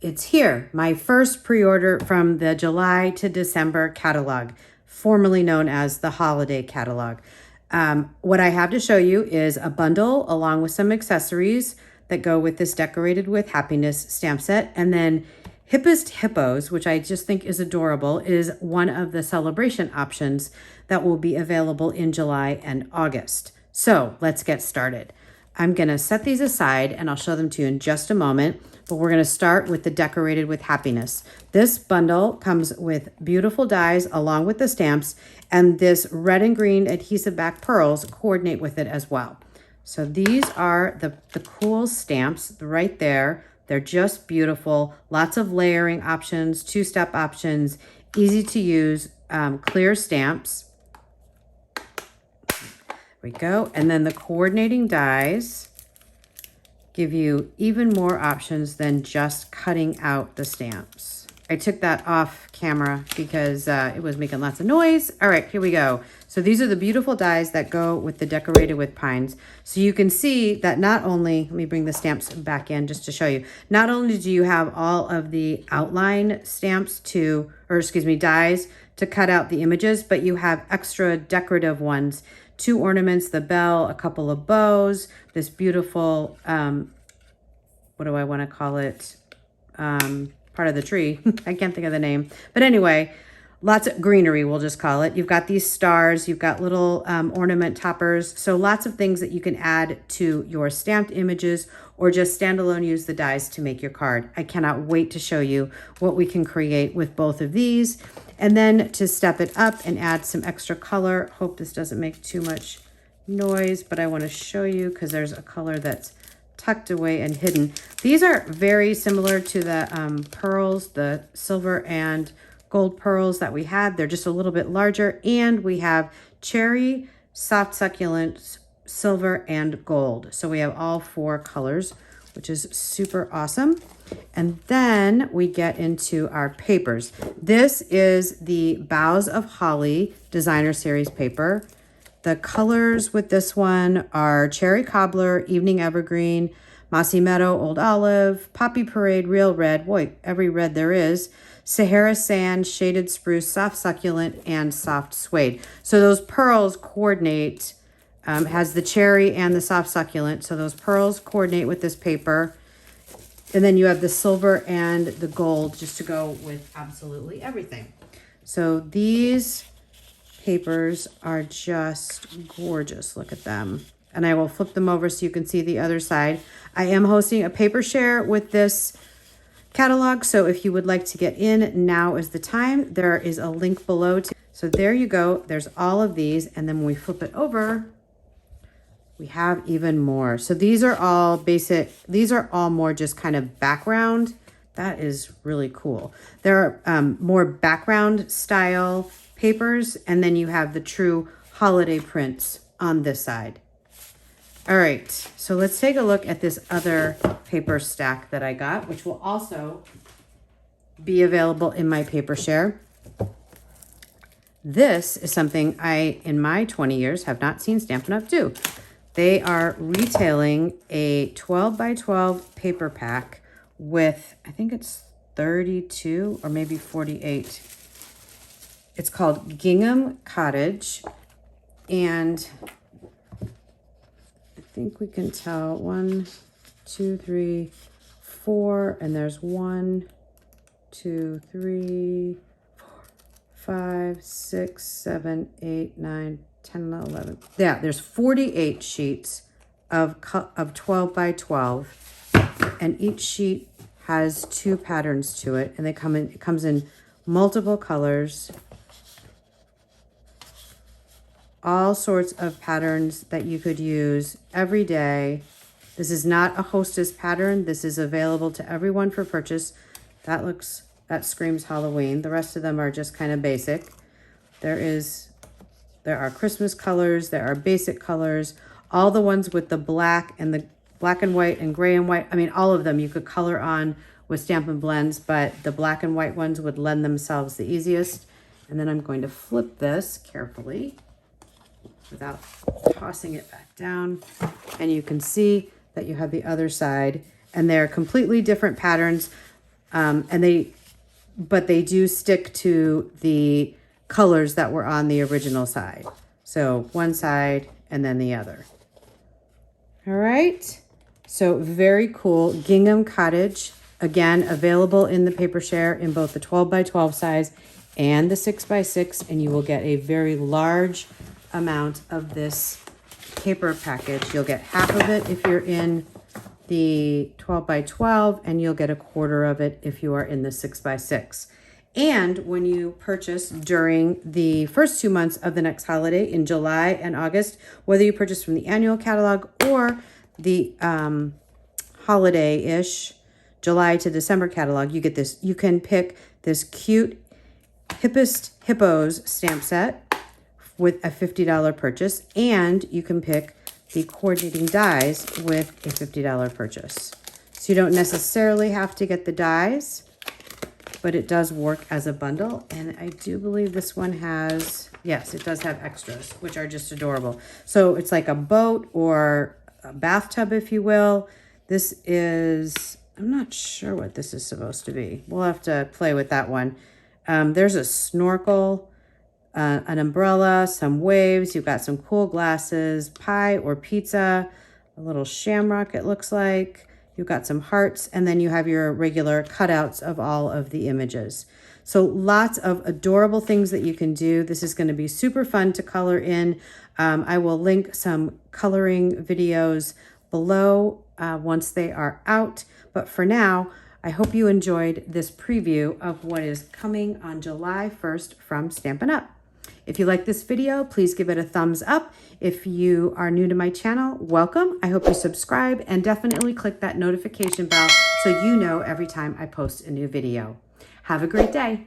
It's here, my first pre-order from the July to December catalog, formerly known as the holiday catalog. What I have to show you is a bundle along with some accessories that go with this Decorated with Happiness stamp set. And then Hippest Hippos, which I just think is adorable, is one of the celebration options that will be available in July and August. So let's get started. I'm gonna set these aside and I'll show them to you in just a moment, but we're gonna start with the Decorated with Happiness. This bundle comes with beautiful dies along with the stamps, and this red and green adhesive back pearls coordinate with it as well. So these are the cool stamps right there. They're just beautiful, lots of layering options, two-step options, easy to use, clear stamps. There we go. And then the coordinating dies give you even more options than just cutting out the stamps. I took that off camera because it was making lots of noise. All right, here we go. So these are the beautiful dies that go with the Decorated with Pines. So you can see that not only, let me bring the stamps back in just to show you, not only do you have all of the outline stamps dies to cut out the images, but you have extra decorative ones, 2 ornaments, the bell, a couple of bows, this beautiful, what do I want to call it? Part of the tree. I can't think of the name. But anyway, lots of greenery, we'll just call it. You've got these stars, you've got little ornament toppers. So lots of things that you can add to your stamped images or just standalone use the dies to make your card. I cannot wait to show you what we can create with both of these. And then to step it up and add some extra color. Hope this doesn't make too much noise, but I want to show you because there's a color that's tucked away and hidden. These are very similar to the pearls, the silver and gold pearls that we had. They're just a little bit larger, and we have cherry, soft succulent, silver, and gold. So we have all 4 colors, which is super awesome. And then we get into our papers. This is the Boughs of Holly Designer Series paper. The colors with this one are Cherry Cobbler, Evening Evergreen, Mossy Meadow, Old Olive, Poppy Parade, Real Red, boy, every red there is, Sahara Sand, Shaded Spruce, Soft Succulent, and Soft Suede. So those pearls coordinate, has the cherry and the soft succulent. So those pearls coordinate with this paper. And then you have the silver and the gold just to go with absolutely everything. So these papers are just gorgeous. Look at them. And I will flip them over so you can see the other side. I am hosting a paper share with this catalog. So if you would like to get in, now is the time. There is a link below. So there you go. There's all of these. And then when we flip it over, we have even more. So these are all basic. These are all more just kind of background. That is really cool. There are more background style papers, and then you have the true holiday prints on this side. All right, so let's take a look at this other paper stack that I got, which will also be available in my paper share. This is something I, in my 20 years, have not seen Stampin' Up! Do. They are retailing a 12 by 12 paper pack with, I think it's 32 or maybe 48. It's called Gingham Cottage, and I think we can tell 1, 2, 3, 4, and there's 1, 2, 3, 4, 5, 6, 7, 8, 9, 10, 11. Yeah, there's 48 sheets of 12 by 12, and each sheet has 2 patterns to it, and it comes in multiple colors. All sorts of patterns that you could use every day. This is not a hostess pattern. This is available to everyone for purchase. That screams Halloween. The rest of them are just kind of basic. There are Christmas colors. There are basic colors. All the ones with the black and white and gray and white. I mean, all of them you could color on with Stampin' Blends, but the black and white ones would lend themselves the easiest. And then I'm going to flip this carefully without tossing it back down. And you can see that you have the other side, and they're completely different patterns. But they do stick to the colors that were on the original side. So one side and then the other. All right. So very cool. Gingham Cottage, again, available in the paper share in both the 12 by 12 size and the 6 by 6, and you will get a very large amount of this paper package. You'll get half of it if you're in the 12 by 12, and you'll get a quarter of it if you are in the 6 by 6. And when you purchase during the first 2 months of the next holiday in July and August, whether you purchase from the annual catalog or the holiday-ish July to December catalog, you get this. You can pick this cute Hippos stamp set with a $50 purchase, and you can pick the coordinating dies with a $50 purchase. So you don't necessarily have to get the dies, but it does work as a bundle. And I do believe this one has, yes, it does have extras, which are just adorable. So it's like a boat or a bathtub, if you will. This is, I'm not sure what this is supposed to be. We'll have to play with that one. There's a snorkel, an umbrella, some waves. You've got some cool glasses, pie or pizza, a little shamrock it looks like. You've got some hearts, and then you have your regular cutouts of all of the images. So lots of adorable things that you can do. This is going to be super fun to color in. I will link some coloring videos below once they are out. But for now, I hope you enjoyed this preview of what is coming on July 1st from Stampin' Up! If you like this video, please give it a thumbs up. If you are new to my channel, welcome. I hope you subscribe and definitely click that notification bell so you know every time I post a new video. Have a great day.